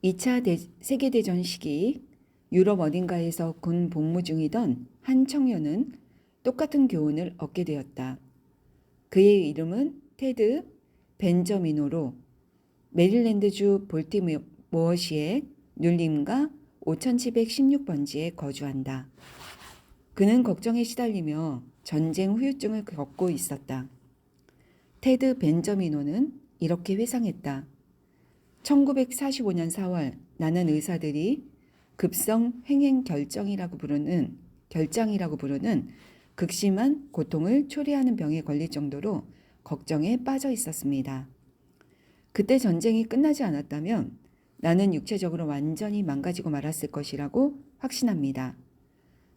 2차 세계대전 시기 유럽 어딘가에서 군 복무 중이던 한 청년은 똑같은 교훈을 얻게 되었다. 그의 이름은 테드 벤저미노로 메릴랜드주 볼티모어시의 눌림가 5716번지에 거주한다. 그는 걱정에 시달리며 전쟁 후유증을 겪고 있었다. 테드 벤저미노는 이렇게 회상했다. 1945년 4월 나는 의사들이 급성 횡행 결장이라고 부르는 극심한 고통을 초래하는 병에 걸릴 정도로 걱정에 빠져 있었습니다. 그때 전쟁이 끝나지 않았다면 나는 육체적으로 완전히 망가지고 말았을 것이라고 확신합니다.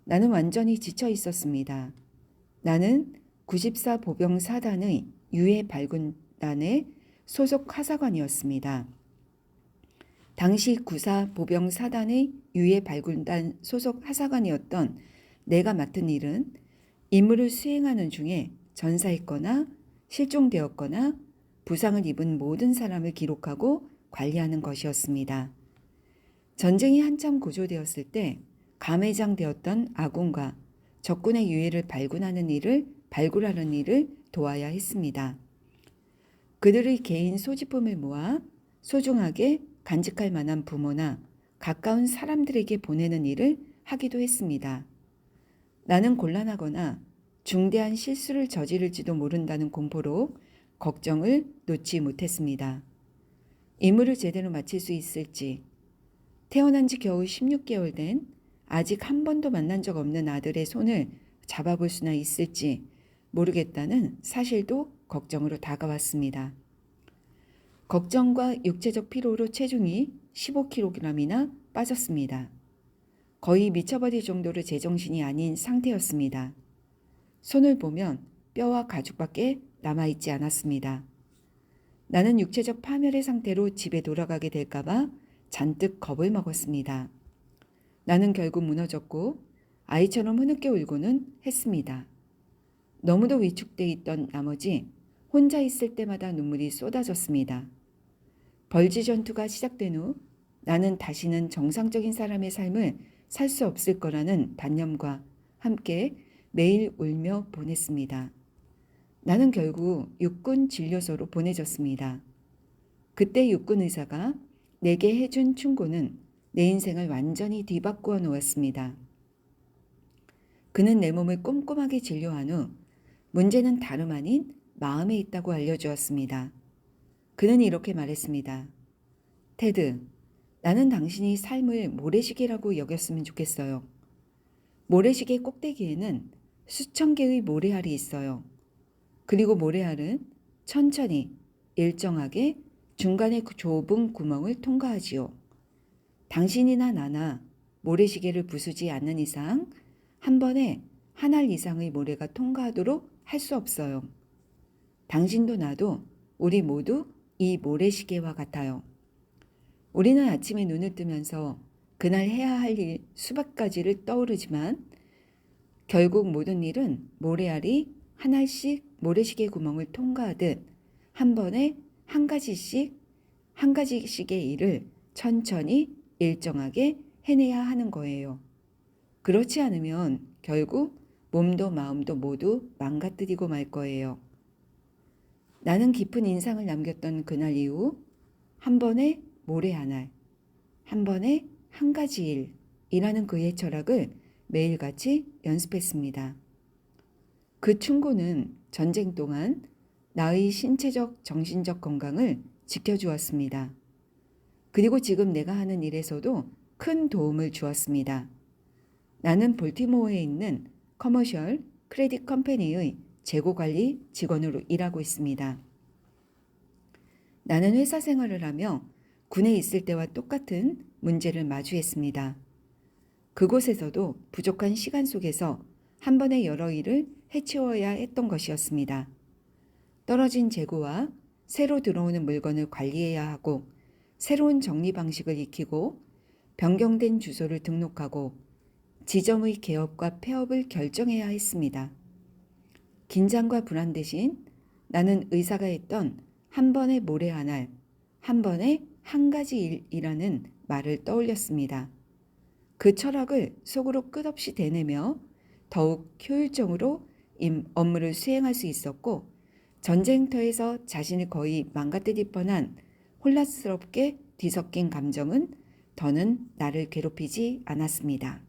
나는 완전히 지쳐 있었습니다. 나는 94 보병 사단의 유해 발군단의 소속 하사관이었습니다. 당시 94 보병 사단의 유해 발군단 소속 하사관이었던 내가 맡은 일은 임무를 수행하는 중에 전사했거나 실종되었거나 부상을 입은 모든 사람을 기록하고 관리하는 것이었습니다. 전쟁이 한참 고조되었을 때 감회장되었던 아군과 적군의 유해를 발굴하는 일을 도와야 했습니다. 그들의 개인 소지품을 모아 소중하게 간직할 만한 부모나 가까운 사람들에게 보내는 일을 하기도 했습니다. 나는 곤란하거나 중대한 실수를 저지를지도 모른다는 공포로 걱정을 놓지 못했습니다. 임무를 제대로 마칠 수 있을지, 태어난 지 겨우 16개월 된 아직 한 번도 만난 적 없는 아들의 손을 잡아볼 수나 있을지 모르겠다는 사실도 걱정으로 다가왔습니다. 걱정과 육체적 피로로 체중이 15kg이나 빠졌습니다. 거의 미쳐버릴 정도로 제정신이 아닌 상태였습니다. 손을 보면 뼈와 가죽밖에 남아있지 않았습니다. 나는 육체적 파멸의 상태로 집에 돌아가게 될까봐 잔뜩 겁을 먹었습니다. 나는 결국 무너졌고 아이처럼 흐느껴 울고는 했습니다. 너무도 위축돼 있던 나머지 혼자 있을 때마다 눈물이 쏟아졌습니다. 벌지 전투가 시작된 후 나는 다시는 정상적인 사람의 삶을 살 수 없을 거라는 단념과 함께 매일 울며 보냈습니다. 나는 결국 육군 진료소로 보내졌습니다. 그때 육군 의사가 내게 해준 충고는 내 인생을 완전히 뒤바꾸어 놓았습니다. 그는 내 몸을 꼼꼼하게 진료한 후 문제는 다름 아닌 마음에 있다고 알려주었습니다. 그는 이렇게 말했습니다. 테드, 나는 당신이 삶을 모래시계라고 여겼으면 좋겠어요. 모래시계 꼭대기에는 수천 개의 모래알이 있어요. 그리고 모래알은 천천히 일정하게 중간의 좁은 구멍을 통과하지요. 당신이나 나나 모래시계를 부수지 않는 이상 한 번에 한 알 이상의 모래가 통과하도록 할 수 없어요. 당신도 나도 우리 모두 이 모래시계와 같아요. 우리는 아침에 눈을 뜨면서 그날 해야 할 일 수백 가지를 떠오르지만 결국 모든 일은 모래알이 한 알씩 모래시계 구멍을 통과하듯 한 번에 한 가지씩의 일을 천천히 일정하게 해내야 하는 거예요. 그렇지 않으면 결국 몸도 마음도 모두 망가뜨리고 말 거예요. 나는 깊은 인상을 남겼던 그날 이후 한 번에 모래 한 알, 한 번에 한 가지 일이라는 그의 철학을 매일같이 연습했습니다. 그 충고는 전쟁 동안 나의 신체적, 정신적 건강을 지켜주었습니다. 그리고 지금 내가 하는 일에서도 큰 도움을 주었습니다. 나는 볼티모어에 있는 커머셜 크레딧 컴퍼니의 재고관리 직원으로 일하고 있습니다. 나는 회사 생활을 하며 군에 있을 때와 똑같은 문제를 마주했습니다. 그곳에서도 부족한 시간 속에서 한 번에 여러 일을 해치워야 했던 것이었습니다. 떨어진 재고와 새로 들어오는 물건을 관리해야 하고 새로운 정리 방식을 익히고 변경된 주소를 등록하고 지점의 개업과 폐업을 결정해야 했습니다. 긴장과 불안 대신 나는 의사가 했던 한 번의 모래 한 알, 한 번에 한 가지 일이라는 말을 떠올렸습니다. 그 철학을 속으로 끝없이 되뇌며 더욱 효율적으로 업무를 수행할 수 있었고, 전쟁터에서 자신을 거의 망가뜨릴 뻔한 혼란스럽게 뒤섞인 감정은 더는 나를 괴롭히지 않았습니다.